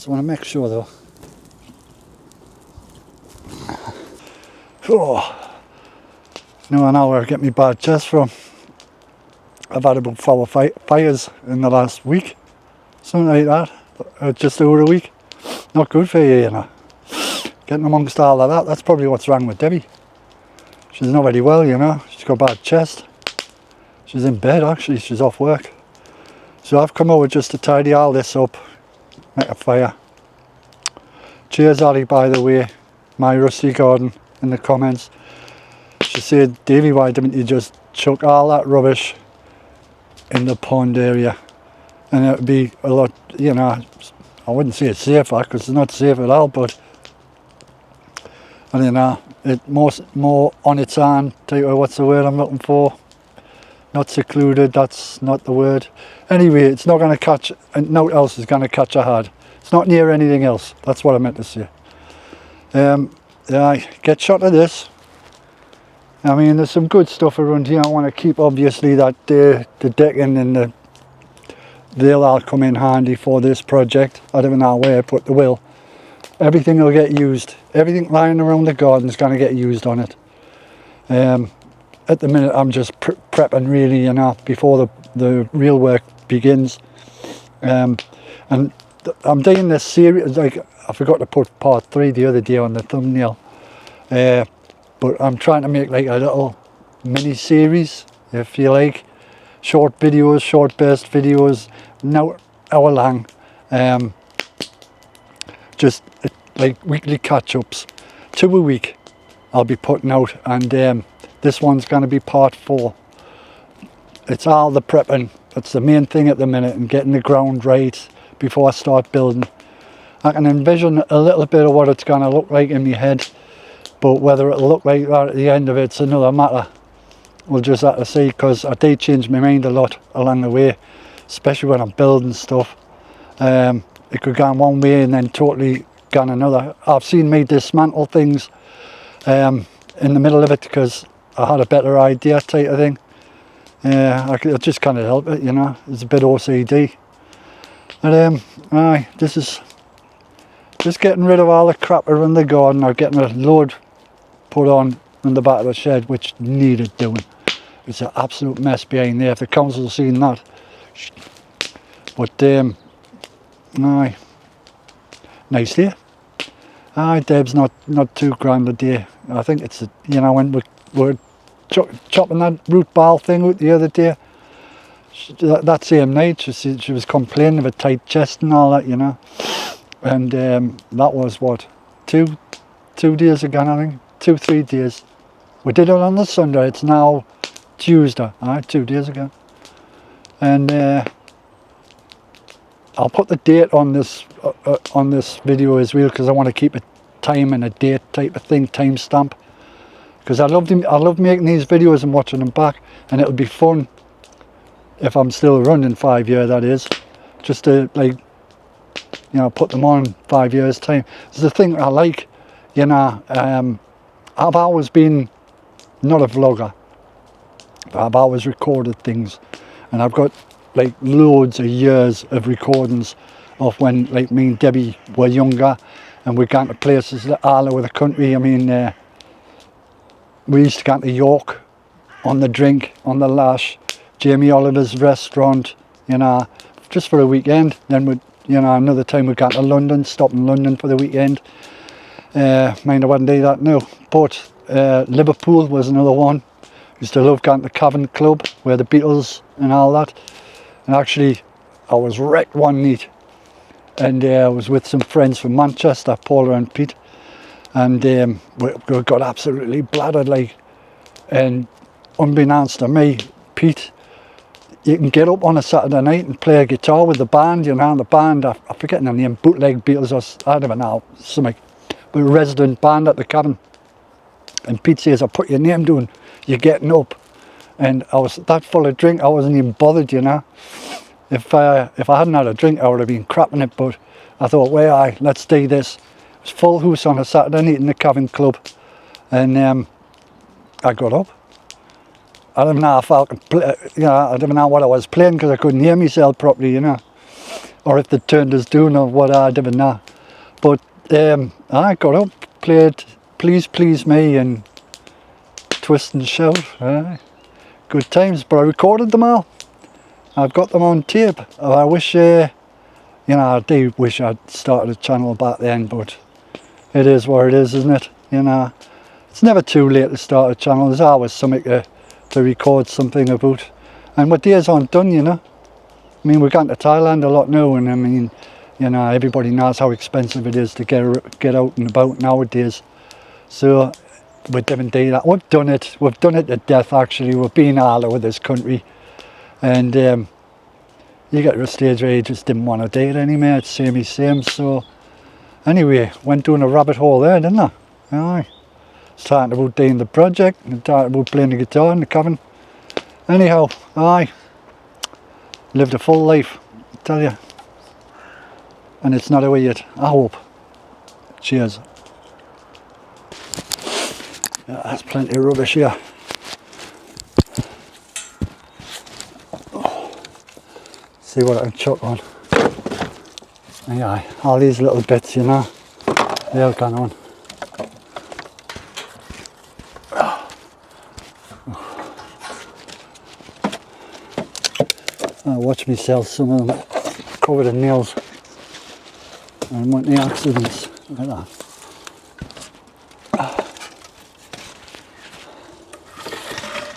just want to make sure though. Oh, no, an hour get me bad chest from. I've had about 4 or 5 fires in the last week, something like that, just over a week. Not good for you, you know. Getting amongst all of that, that's probably what's wrong with Debbie. She's not very well, you know. She's got bad chest. She's in bed actually, she's off work. So I've come over just to tidy all this up, make a fire. Cheers Ali, by the way, my rusty garden, in the comments. She said, Davey, why didn't you just chuck all that rubbish in the pond area? And it would be a lot, you know, I wouldn't say it's safer because it's not safe at all, but I don't know, it more on its own type of, what's the word I'm looking for? Not secluded, that's not the word. Anyway, it's not going to catch, and no one else is going to catch a hard. It's not near anything else, that's what I meant to say. Yeah, get shot of this. I mean, there's some good stuff around here. I want to keep, obviously, that the decking and they'll all come in handy for this project. I don't know where, but they will. Everything will get used. Everything lying around the garden is going to get used on it. At the minute, I'm just prepping really, you know, before the real work begins. And I'm doing this series, like, I forgot to put part 3 the other day on the thumbnail. But I'm trying to make like a little mini series, if you like. Short videos, short burst videos, no hour long. Just like weekly catch-ups, 2 a week I'll be putting out, and this one's going to be part 4. It's all the prepping. That's the main thing at the minute, and getting the ground right before I start building. I can envision a little bit of what it's going to look like in my head, but whether it'll look like that at the end of it's another matter. We'll just have to see, because I do change my mind a lot along the way, especially when I'm building stuff. It could go one way and then totally go another. I've seen me dismantle things in the middle of it because I had a better idea type of thing. I just can't help it, you know. It's a bit OCD. But aye, this is just getting rid of all the crap around the garden. I'm getting a load put on in the back of the shed which needed doing. It's an absolute mess behind there, if the council's seen that. But aye, nice day. Aye, Deb's not too grand a day. I think it's, you know, when we're chopping that root ball thing out the other day, that same night she was complaining of a tight chest and all that, you know. And that was what, two days ago, I think, 2-3 days. We did it on the Sunday. It's now Tuesday. 2 days ago. And I'll put the date on this video as well, because I want to keep a time and a date type of thing, time stamp. Because I love making these videos and watching them back, and it'll be fun if I'm still running 5 years, that is, just to, like, you know, put them on 5 years time. It's the thing I like, you know. I've always been not a vlogger, but I've always recorded things, and I've got like loads of years of recordings of when, like, me and Debbie were younger and we'd gone to places all over the country. I mean, we used to go to York on the drink, on the lash, Jamie Oliver's restaurant, you know, just for a weekend. Then we'd, you know, another time we'd go to London, stop in London for the weekend. Mind I wouldn't do that now. But Liverpool was another one. Used to love going to the Cavern Club, where the Beatles and all that. And actually, I was wrecked one night, and I was with some friends from Manchester, Paula and Pete, and we got absolutely bladdered, like. And unbeknownst to me, Pete, you can get up on a Saturday night and play a guitar with the band, you know. The band, I'm forgetting the name, Bootleg Beatles, or I don't even know, something. But a resident band at the Cavern. And Pete says, I put your name down, you're getting up. And I was that full of drink, I wasn't even bothered, you know. If I hadn't had a drink, I would have been crapping it, but I thought, well, aye, let's do this. It was full house on a Saturday night in the Cavern Club. And I got up. I don't know if I could play, you know, I don't know what I was playing because I couldn't hear myself properly, you know. or if they turned us down or what, I don't know. But I got up, played Please Please Me and Twist and Shout. Good times, but I recorded them all. I've got them on tape. I wish, you know, I do wish I'd started a channel back then, but it is what it is, isn't it? You know, it's never too late to start a channel. There's always something to record something about. And my days aren't done, you know. I mean, we're going to Thailand a lot now, and I mean, you know, everybody knows how expensive it is to get out and about nowadays. So we didn't do that. We've done it to death actually. We've been all over this country, and you get to a stage where you just didn't want to do it anymore. It's same. So anyway, went down a rabbit hole there, didn't I? Aye. Starting about doing the project and starting about playing the guitar in the cabin. Anyhow, aye. Lived a full life, I tell you. And it's not over yet, I hope. Cheers. Yeah, that's plenty of rubbish here. See what I can chuck on. Yeah, all these little bits, you know, they're gone on. I watch myself, some of them covered in nails. I don't want any accidents. Look at that.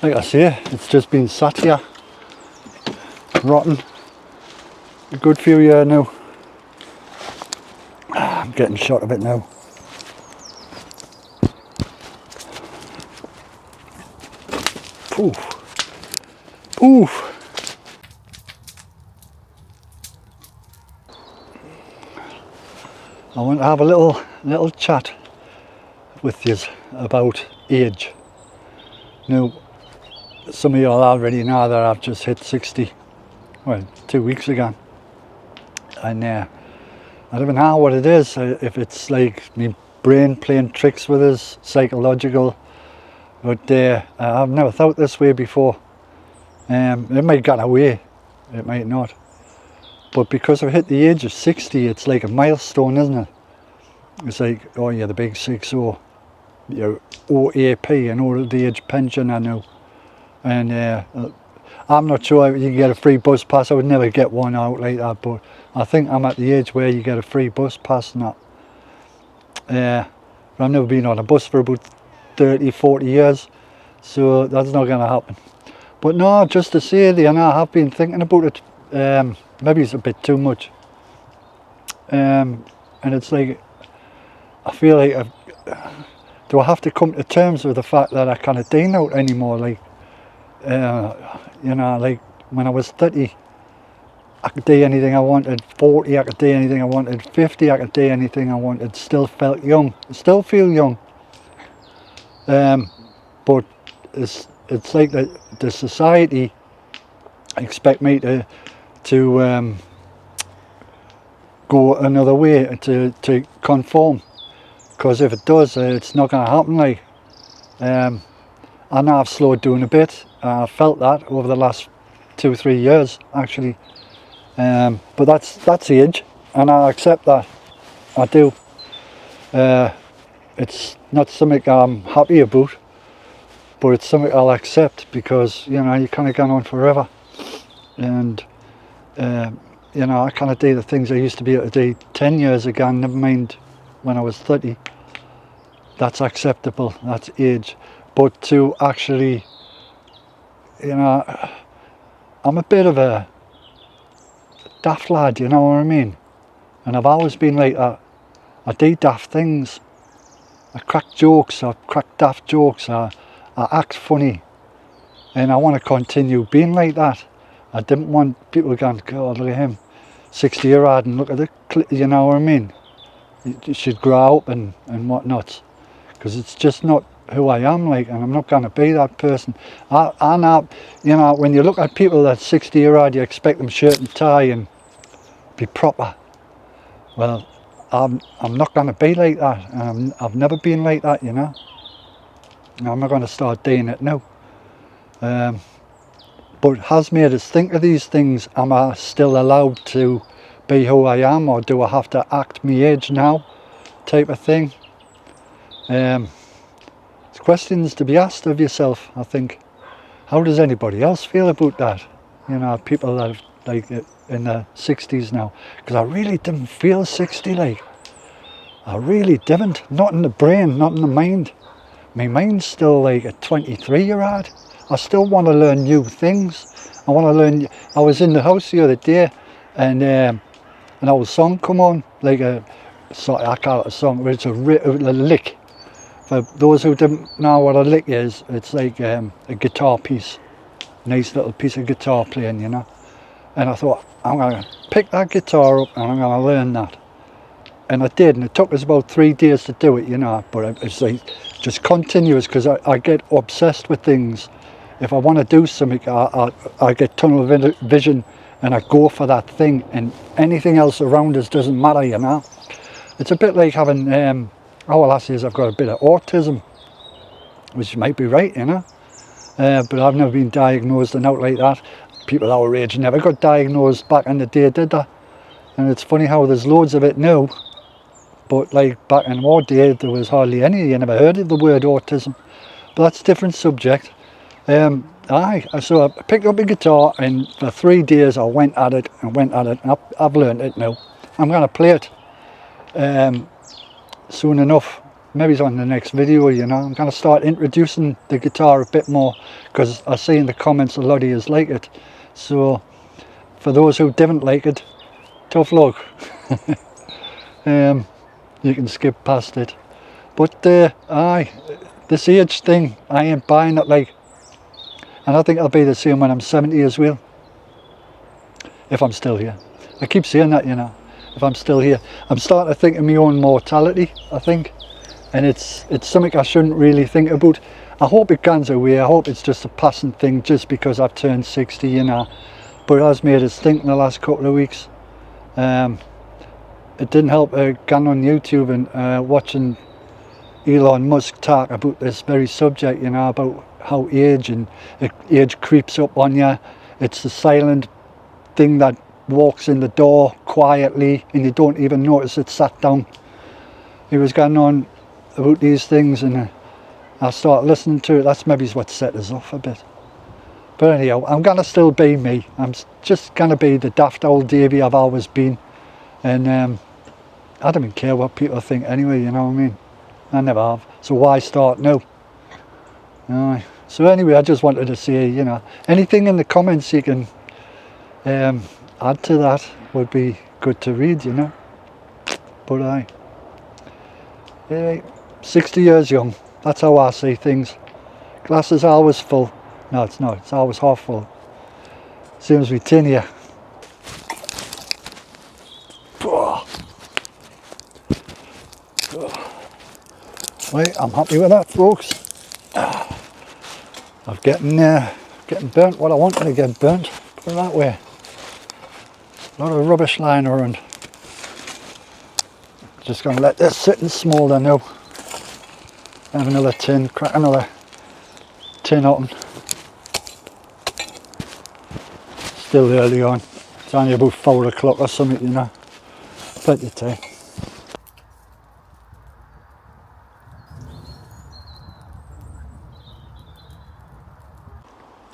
Like I say, it's just been sat here, rotten, a good few years now. I'm getting shot of it now. Oof. Oof. I want to have a little chat with you about age. Now, some of you all already know that I've just hit 60, well, 2 weeks ago, and I don't know what it is, if it's like my brain playing tricks with us, psychological, but I've never thought this way before. It might get away, it might not. But because I've hit the age of 60, it's like a milestone, isn't it? It's like, oh yeah, the big 6-0, your OAP, an old age pensioner now. And I'm not sure you can get a free bus pass. I would never get one out like that, but I think I'm at the age where you get a free bus pass now. I've never been on a bus for about 30-40 years, so that's not going to happen. But no, just to say, you know, I have been thinking about it. Maybe it's a bit too much, and it's like, I feel like do I have to come to terms with the fact that I can't dine out anymore? Like, you know, like when I was 30, I could do anything I wanted. 40, I could do anything I wanted. 50, I could do anything I wanted. Still felt young. Still feel young. But it's like the society expect me to go another way, to conform, because if it does, it's not going to happen. Like, I know I've slowed down a bit. I felt that over the last 2-3 years actually, but that's age, and I accept that. I do. It's not something I'm happy about, but it's something I'll accept, because you know, you kind of gone on forever, and you know, I can't do the things I used to be able to do 10 years ago, never mind when I was 30. That's acceptable, that's age. But to actually, you know, I'm a bit of a daft lad, you know what I mean? And I've always been like that. I do daft things. I crack jokes, I crack daft jokes, I act funny. And I want to continue being like that. I didn't want people going, God, look at him, 60-year-old, and look at the, you know what I mean? You should grow up and whatnot, because it's just not who I am, like, and I'm not going to be that person. I know, you know, when you look at people that's 60-year-old, you expect them shirt and tie and be proper. Well, I'm not going to be like that, and I've never been like that, you know. I'm not going to start doing it now. But it has made us think of these things. Am I still allowed to be who I am, or do I have to act my age now, type of thing. It's questions to be asked of yourself, I think. How does anybody else feel about that? You know, people that have, like, in their 60s now, because I really didn't feel 60, like, I really didn't. Not in the brain, not in the mind. My mind's still like a 23-year-old. I still want to learn new things. I want to learn. I was in the house the other day, and an old song come on, like a, sorry, I call it a song, but it's a lick. For those who didn't know what a lick is, it's like a guitar piece, nice little piece of guitar playing, you know. And I thought, I'm going to pick that guitar up and I'm going to learn that. And I did, and it took us about 3 days to do it, you know, but it's like just continuous, because I get obsessed with things. If I want to do something, I get tunnel vision, and I go for that thing, and anything else around us doesn't matter, you know. It's a bit like having, our last years I've got a bit of autism, which might be right, you know, but I've never been diagnosed and out like that. People our age never got diagnosed back in the day, did they? And it's funny how there's loads of it now. But like back in our day, there was hardly any. You never heard of the word autism. But that's a different subject. So I picked up a guitar, and for 3 days I went at it and went at it. And I've learned it now. I'm going to play it soon enough. Maybe it's on the next video, you know. I'm going to start introducing the guitar a bit more, because I see in the comments a lot of you like it. So for those who didn't like it, tough luck. You can skip past it. But this age thing, I ain't buying it, like, and I think I'll be the same when I'm 70 as well, if I'm still here. I keep saying that, you know, if I'm still here. I'm starting to think of my own mortality, I think, and it's something I shouldn't really think about. I hope it goes away. I hope it's just a passing thing just because I've turned 60, you know, but it has made us think in the last couple of weeks. It didn't help going on YouTube and watching Elon Musk talk about this very subject, you know, about how age creeps up on you. It's the silent thing that walks in the door quietly and you don't even notice it sat down. He was going on about these things, and I started listening to it. That's maybe what set us off a bit. But anyhow, I'm going to still be me. I'm just going to be the daft old Davey I've always been. And I don't even care what people think anyway, you know what I mean? I never have. So why start now? So anyway, I just wanted to say, you know, anything in the comments you can add to that would be good to read, you know. But 60 years young, that's how I see things. Glass is always full. No, it's not. It's always half full. Same as with tin here. Right, I'm happy with that, folks. I'm getting burnt what I wanted to get burnt, put it that way. A lot of rubbish lying around. Just going to let this sit and smoulder now. Have another tin, crack another tin open. Still early on. It's only about 4 o'clock or something, you know. Plenty of time.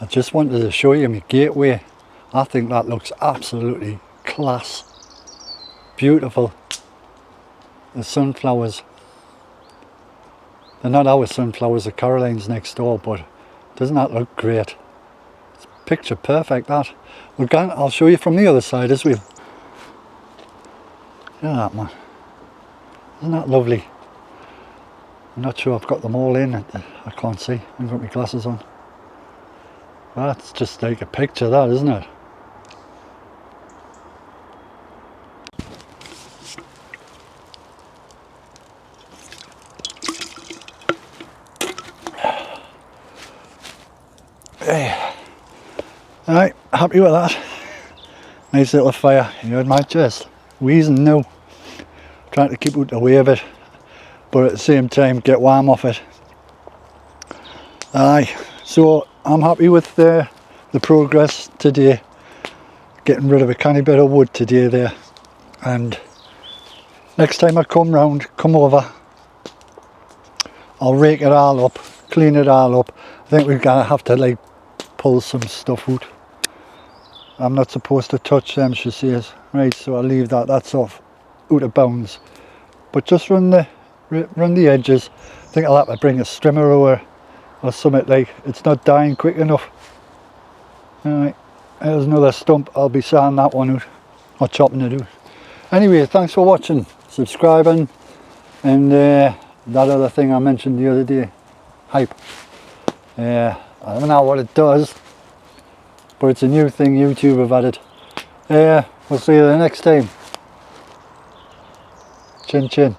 I just wanted to show you my gateway. I think that looks absolutely class. Beautiful. The sunflowers. They're not our sunflowers, the Caroline's next door, but doesn't that look great? It's picture perfect, that. I'll show you from the other side as well. Look at that, man. Isn't that lovely? I'm not sure I've got them all in. I can't see. I've got my glasses on. That's just like a picture, that, isn't it? Hey. Alright, happy with that. Nice little fire. You heard my chest wheezing now. Trying to keep out the way of it, but at the same time get warm off it. Aye, so I'm happy with the progress today. Getting rid of a canny bit of wood today there. And next time I come over, I'll rake it all up, clean it all up. I think we're gonna have to like pull some stuff out. I'm not supposed to touch them, she says. Right, so I'll leave that. That's off, out of bounds. But just run the edges. I think I'll have to bring a strimmer over or something, like it's not dying quick enough. Alright, there's another stump. I'll be sanding that one out, or chopping it out. Anyway, thanks for watching, subscribing, and that other thing I mentioned the other day, hype. I don't know what it does, but it's a new thing YouTube have added. We'll see you the next time. Chin chin.